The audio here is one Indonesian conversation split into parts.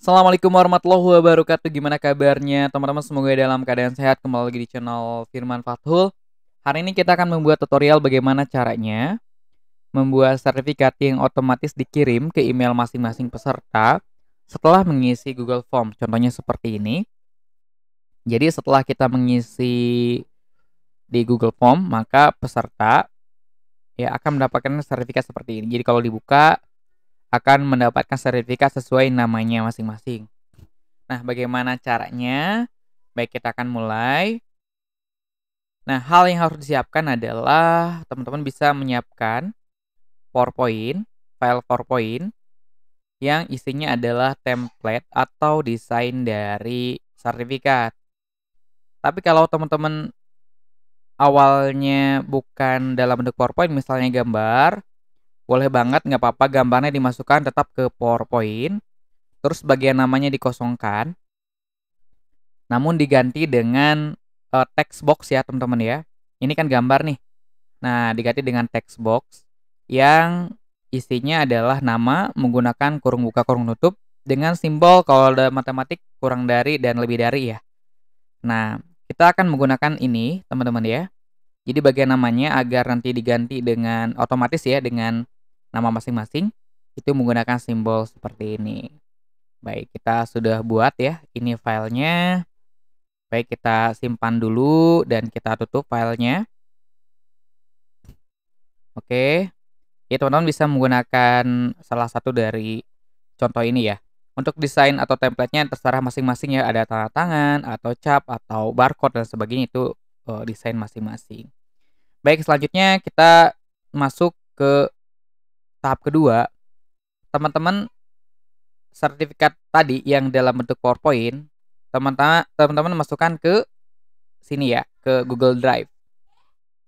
Assalamualaikum warahmatullahi wabarakatuh. Gimana kabarnya teman-teman? Semoga dalam keadaan sehat. Kembali lagi di channel Firman Fathul. Hari ini kita akan membuat tutorial bagaimana caranya membuat sertifikat yang otomatis dikirim ke email masing-masing peserta setelah mengisi Google Form. Contohnya seperti ini. Jadi setelah kita mengisi di Google Form, maka peserta ya akan mendapatkan sertifikat seperti ini. Jadi kalau dibuka akan mendapatkan sertifikat sesuai namanya masing-masing. Nah, bagaimana caranya? Baik, kita akan mulai. Nah, hal yang harus disiapkan adalah teman-teman bisa menyiapkan PowerPoint, file PowerPoint yang isinya adalah template atau desain dari sertifikat. Tapi kalau teman-teman awalnya bukan dalam bentuk PowerPoint, misalnya gambar, boleh banget, nggak apa-apa, gambarnya dimasukkan tetap ke PowerPoint, terus bagian namanya dikosongkan, namun diganti dengan text box ya teman-teman ya. Ini kan gambar nih. Nah, diganti dengan text box yang isinya adalah nama menggunakan kurung buka kurung tutup dengan simbol kalau dalam matematik kurang dari dan lebih dari ya. Nah, kita akan menggunakan ini teman-teman ya. Jadi bagian namanya agar nanti diganti dengan otomatis ya dengan nama masing-masing itu menggunakan simbol seperti ini. Baik, kita sudah buat ya. Ini filenya. Baik, kita simpan dulu dan kita tutup filenya. Oke. Ya, teman-teman bisa menggunakan salah satu dari contoh ini ya. Untuk desain atau template-nya terserah masing-masing ya, ada tanda tangan atau cap atau barcode dan sebagainya itu desain masing-masing. Baik, selanjutnya kita masuk ke tahap kedua. Teman-teman sertifikat tadi yang dalam bentuk PowerPoint, teman-teman masukkan ke sini ya, ke Google Drive.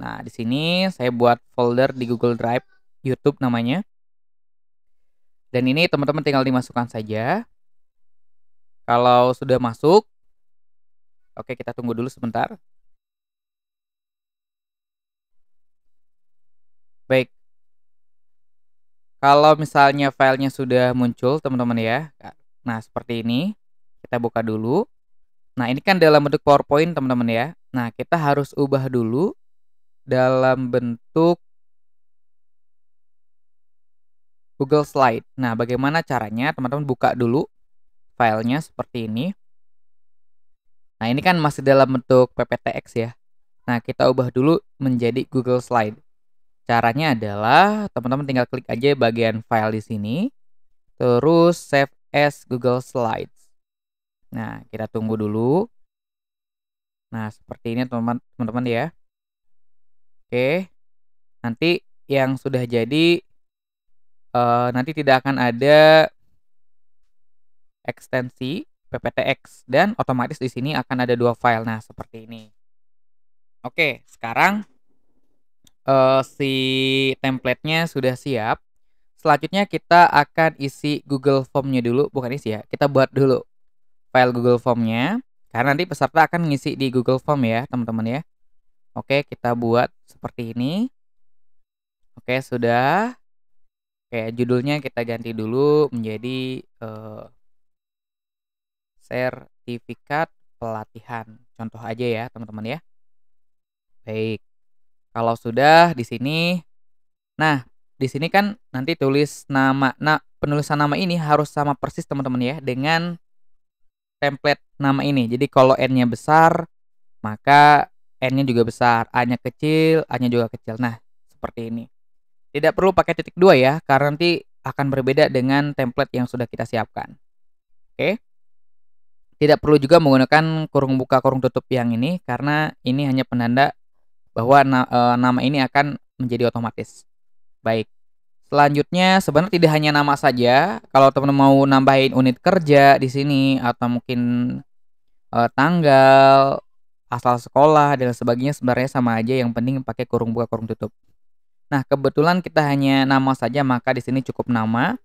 Nah, di sini saya buat folder di Google Drive YouTube namanya. Dan ini teman-teman tinggal dimasukkan saja. Kalau sudah masuk, oke, kita tunggu dulu sebentar. Baik. Kalau misalnya filenya sudah muncul teman-teman ya. Nah, seperti ini. Kita buka dulu. Nah, ini kan dalam bentuk PowerPoint teman-teman ya. Nah, kita harus ubah dulu dalam bentuk Google Slide. Nah, bagaimana caranya? Teman-teman buka dulu filenya seperti ini. Nah, ini kan masih dalam bentuk PPTX ya. Nah, kita ubah dulu menjadi Google Slide. Caranya adalah teman-teman tinggal klik aja bagian file di sini, terus save as Google Slides. Nah, kita tunggu dulu. Nah, seperti ini teman-teman ya. Oke. Nanti yang sudah jadi nanti tidak akan ada ekstensi PPTX dan otomatis di sini akan ada dua file. Nah, seperti ini. Oke, sekarang si template-nya sudah siap. Selanjutnya kita akan isi Google Form-nya dulu, bukan isi ya. Kita buat dulu file Google Form-nya karena nanti peserta akan ngisi di Google Form ya, teman-teman ya. Oke, kita buat seperti ini. Oke, sudah. Oke, judulnya kita ganti dulu menjadi sertifikat pelatihan. Contoh aja ya, teman-teman ya. Baik. Kalau sudah di sini, nah, di sini kan nanti tulis nama. Nah, penulisan nama ini harus sama persis teman-teman ya dengan template nama ini. Jadi kalau N-nya besar, maka N-nya juga besar. A-nya kecil, A-nya juga kecil. Nah, seperti ini. Tidak perlu pakai titik dua ya, karena nanti akan berbeda dengan template yang sudah kita siapkan. Oke. Tidak perlu juga menggunakan kurung buka kurung tutup yang ini, karena ini hanya penanda bahwa nama ini akan menjadi otomatis. Baik. Selanjutnya sebenarnya tidak hanya nama saja. Kalau teman-teman mau nambahin unit kerja di sini atau mungkin tanggal, asal sekolah dan sebagainya sebenarnya sama aja, yang penting pakai kurung buka kurung tutup. Nah, kebetulan kita hanya nama saja, maka di sini cukup nama.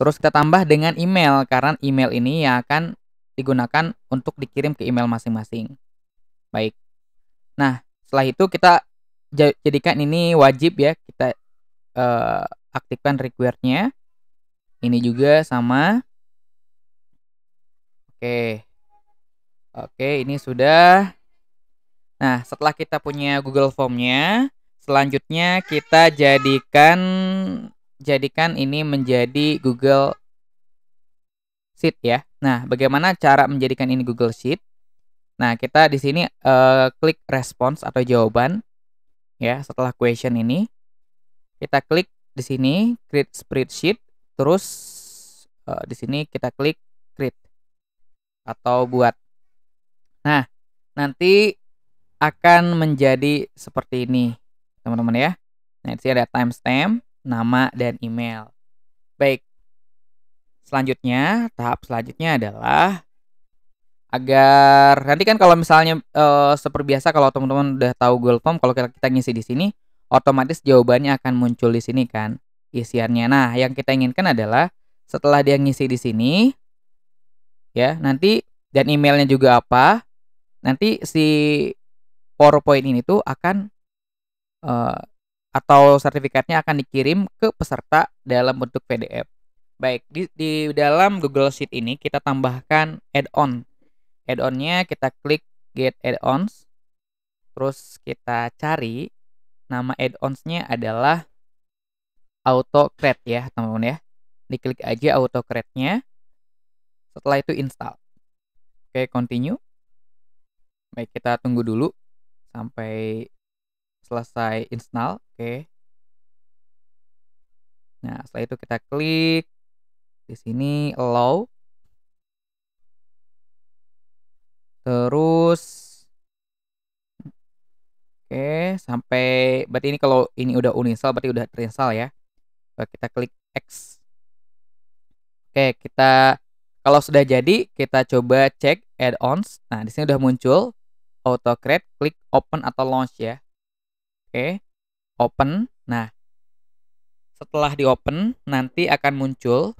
Terus kita tambah dengan email karena email ini yang akan digunakan untuk dikirim ke email masing-masing. Baik. Nah, setelah itu kita jadikan ini wajib ya, kita aktifkan require-nya. Ini juga sama. Oke. Oke, ini sudah. Nah, setelah kita punya Google Form-nya, selanjutnya kita jadikan ini menjadi Google Sheet ya. Nah, bagaimana cara menjadikan ini Google Sheet? Nah, kita di sini klik response atau jawaban ya. Setelah question ini, kita klik di sini create spreadsheet, terus di sini kita klik create atau buat. Nah, nanti akan menjadi seperti ini, teman-teman ya. Nah, di sini ada timestamp, nama dan email. Baik. Selanjutnya, tahap selanjutnya adalah agar nanti kan kalau misalnya seperti biasa kalau teman-teman udah tahu Google Form, kalau kita ngisi di sini otomatis jawabannya akan muncul di sini kan isiannya. Nah, yang kita inginkan adalah setelah dia ngisi di sini ya, nanti dan emailnya juga apa, nanti si PowerPoint ini tuh akan atau sertifikatnya akan dikirim ke peserta dalam bentuk PDF. Baik, di dalam Google Sheet ini kita tambahkan add-on. Add-onnya kita klik get add-ons, terus kita cari nama add-onsnya adalah AutoCred ya teman-teman ya. Diklik aja AutoCred-nya, setelah itu install. Oke, continue. Baik, kita tunggu dulu sampai selesai install. Oke. Nah, setelah itu kita klik di sini allow. Terus oke, sampai berarti ini kalau ini udah uninstall berarti udah terinstall ya. Kita klik X. Oke, kita kalau sudah jadi kita coba cek add-ons. Nah, di sini udah muncul AutoCred, klik open atau launch ya. Oke, open. Nah, setelah di open nanti akan muncul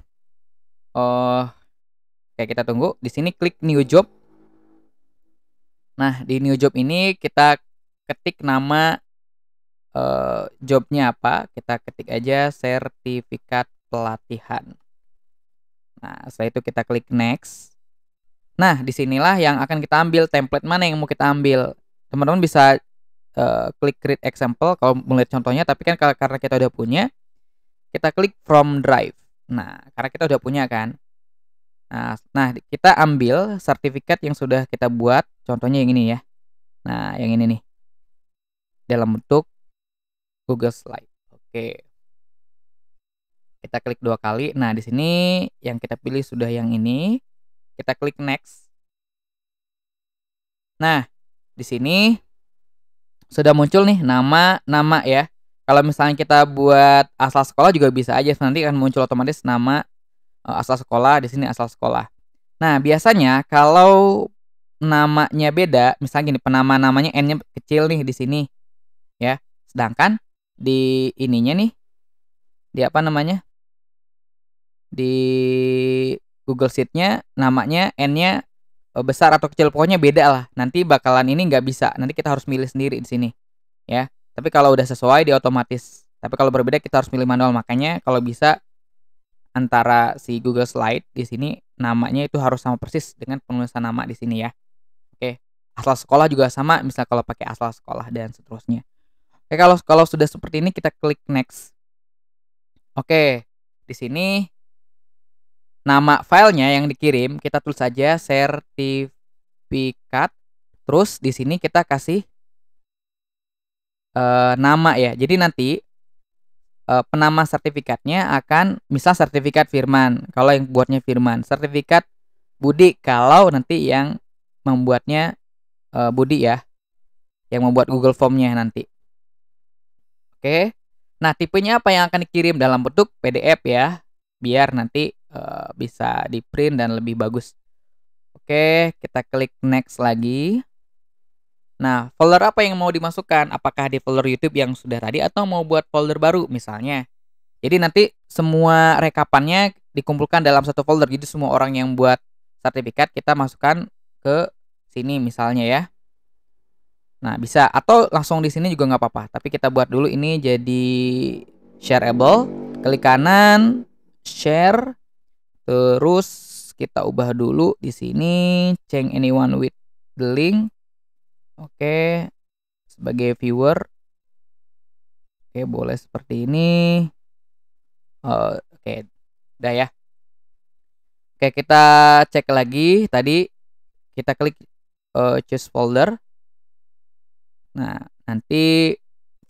oke, kita tunggu. Di sini klik new job. Nah, di new job ini kita ketik nama jobnya apa. Kita ketik aja sertifikat pelatihan. Nah, setelah itu kita klik next. Nah, disinilah yang akan kita ambil, template mana yang mau kita ambil. Teman-teman bisa klik create example kalau mulai contohnya, tapi kan karena kita udah punya, kita klik from drive. Nah, karena kita udah punya kan. Nah, kita ambil sertifikat yang sudah kita buat, contohnya yang ini ya. Nah, yang ini nih. Dalam bentuk Google Slide. Oke. Kita klik 2 kali. Nah, di sini yang kita pilih sudah yang ini. Kita klik next. Nah, di sini sudah muncul nih nama ya. Kalau misalnya kita buat asal sekolah juga bisa aja, nanti akan muncul otomatis nama asal sekolah, di sini asal sekolah. Nah, biasanya kalau namanya beda, misalnya gini, penama namanya N-nya kecil nih di sini ya. Sedangkan di ininya nih di apa namanya? Di Google Sheet-nya namanya N-nya besar atau kecil, pokoknya beda lah. Nanti bakalan ini nggak bisa. Nanti kita harus milih sendiri di sini ya. Tapi kalau udah sesuai dia otomatis. Tapi kalau berbeda kita harus milih manual. Makanya kalau bisa antara si Google Slide di sini namanya itu harus sama persis dengan penulisan nama di sini ya. Oke. Asal sekolah juga sama, misal kalau pakai asal sekolah dan seterusnya. Oke, kalau sudah seperti ini kita klik next. Oke. Di sini nama filenya yang dikirim kita tulis saja sertifikat. Terus di sini kita kasih nama ya. Jadi nanti penama sertifikatnya akan misal sertifikat Firman kalau yang buatnya Firman, sertifikat Budi kalau nanti yang membuatnya Budi ya, yang membuat Google Form-nya nanti. Oke. Nah, tipenya apa yang akan dikirim dalam bentuk PDF ya, biar nanti bisa di print dan lebih bagus. Oke, kita klik next lagi. Nah, folder apa yang mau dimasukkan? Apakah di folder YouTube yang sudah tadi atau mau buat folder baru misalnya? Jadi nanti semua rekapannya dikumpulkan dalam satu folder. Jadi semua orang yang buat sertifikat kita masukkan ke sini misalnya ya. Nah, bisa atau langsung di sini juga nggak apa-apa. Tapi kita buat dulu ini jadi shareable. Klik kanan, share. Terus kita ubah dulu di sini, change anyone with the link. Oke, sebagai viewer. Oke, boleh seperti ini. Oke, udah ya. Oke, kita cek lagi. Tadi kita klik choose folder. Nah, nanti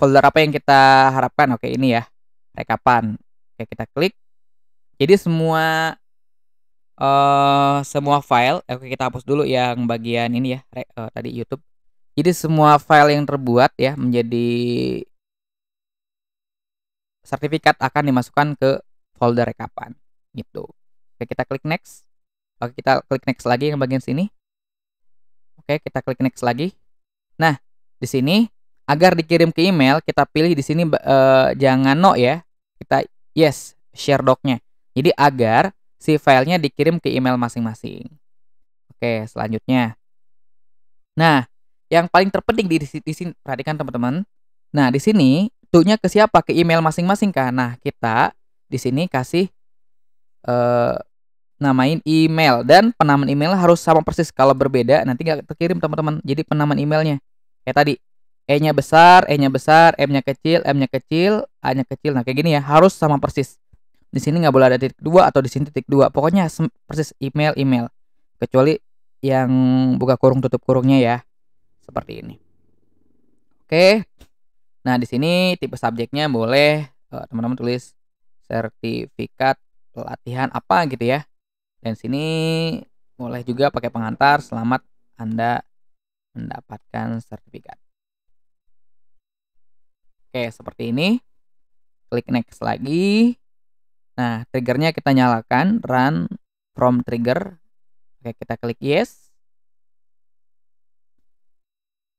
folder apa yang kita harapkan? Oke, ini ya, rekapan. Oke, kita klik. Jadi semua file, oke kita hapus dulu yang bagian ini ya, tadi YouTube. Jadi semua file yang terbuat ya menjadi sertifikat akan dimasukkan ke folder rekapan gitu. Oke, kita klik next. Oke, kita klik next lagi yang bagian sini. Oke, kita klik next lagi. Nah, di sini agar dikirim ke email, kita pilih di sini jangan no ya. Kita yes, share doc-nya. Jadi agar si filenya dikirim ke email masing-masing. Oke, selanjutnya. Nah, yang paling terpenting di sini perhatikan teman-teman. Nah, di sini to-nya ke siapa? Ke email masing-masing kan. Nah, kita di sini kasih namain email dan penamaan email harus sama persis. Kalau berbeda nanti nggak terkirim teman-teman. Jadi penamaan emailnya kayak tadi. E-nya besar, E-nya besar, M-nya kecil, M-nya kecil, A-nya kecil. Nah, kayak gini ya, harus sama persis. Di sini nggak boleh ada titik 2 atau di sini titik 2. Pokoknya persis email. Kecuali yang buka kurung tutup kurungnya ya. Seperti ini. Oke. Nah, di sini tipe subjeknya boleh teman-teman tulis sertifikat pelatihan apa gitu ya. Dan sini boleh juga pakai pengantar, selamat Anda mendapatkan sertifikat. Oke, seperti ini. Klik next lagi. Nah, triggernya kita nyalakan, run from trigger. Oke, kita klik yes.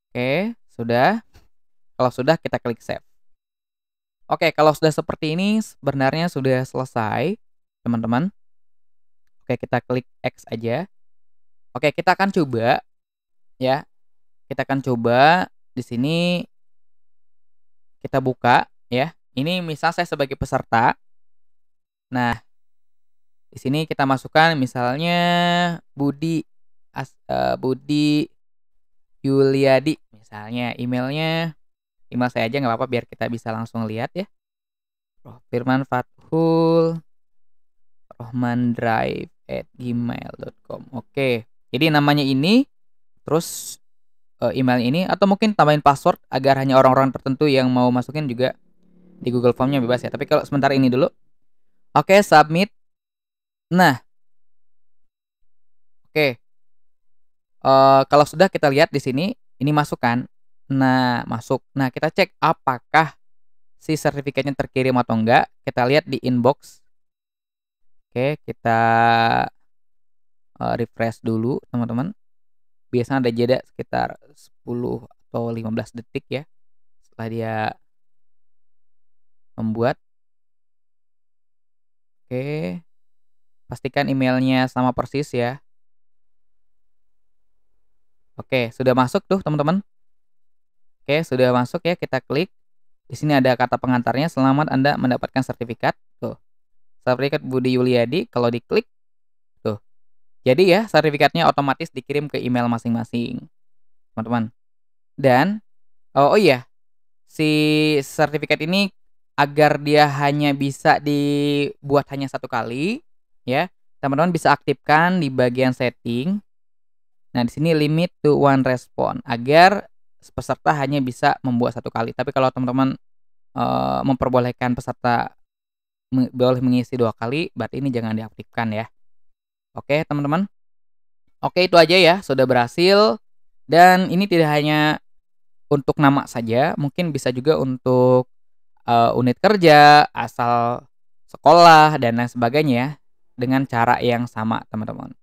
Oke, sudah. Kalau sudah, kita klik save. Oke, kalau sudah seperti ini, sebenarnya sudah selesai, teman-teman. Oke, kita klik X aja. Oke, kita akan coba, ya. Kita akan coba di sini. Kita buka, ya. Ini misal saya sebagai peserta. Nah, di sini kita masukkan misalnya Budi Yuliadi, misalnya emailnya. Email saya aja nggak apa-apa biar kita bisa langsung lihat ya. Firman Fathul rohmandrive@gmail.com. Oke, jadi namanya ini, terus email ini, atau mungkin tambahin password agar hanya orang-orang tertentu yang mau masukin juga di Google Form-nya bebas ya. Tapi kalau sebentar ini dulu. Oke, submit. Nah, oke. Kalau sudah kita lihat di sini, ini masukkan. Nah, masuk. Nah, kita cek apakah si sertifikatnya terkirim atau enggak. Kita lihat di inbox. Oke, kita refresh dulu, teman-teman. Biasanya ada jeda sekitar 10 atau 15 detik ya setelah dia membuat. Oke. Pastikan emailnya sama persis ya. Oke, sudah masuk tuh, teman-teman. Oke, sudah masuk ya, kita klik. Di sini ada kata pengantarnya, selamat Anda mendapatkan sertifikat. Tuh. Sertifikat Budi Yuliadi, kalau diklik tuh. Jadi ya, sertifikatnya otomatis dikirim ke email masing-masing, teman-teman. Dan oh iya, si sertifikat ini agar dia hanya bisa dibuat hanya 1 kali, ya. Teman-teman bisa aktifkan di bagian setting. Nah, di sini limit to one response agar peserta hanya bisa membuat 1 kali. Tapi kalau teman-teman memperbolehkan peserta boleh mengisi 2 kali, berarti ini jangan diaktifkan ya. Oke, teman-teman. Oke, itu aja ya, sudah berhasil. Dan ini tidak hanya untuk nama saja, mungkin bisa juga untuk unit kerja, asal sekolah, dan lain sebagainya ya, dengan cara yang sama, teman-teman.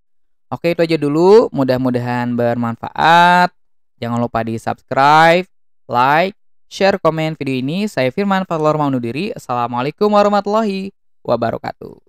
Oke, itu aja dulu. Mudah-mudahan bermanfaat. Jangan lupa di subscribe, like, share, komen video ini. Saya Firman Fathul undur diri. Assalamualaikum warahmatullahi wabarakatuh.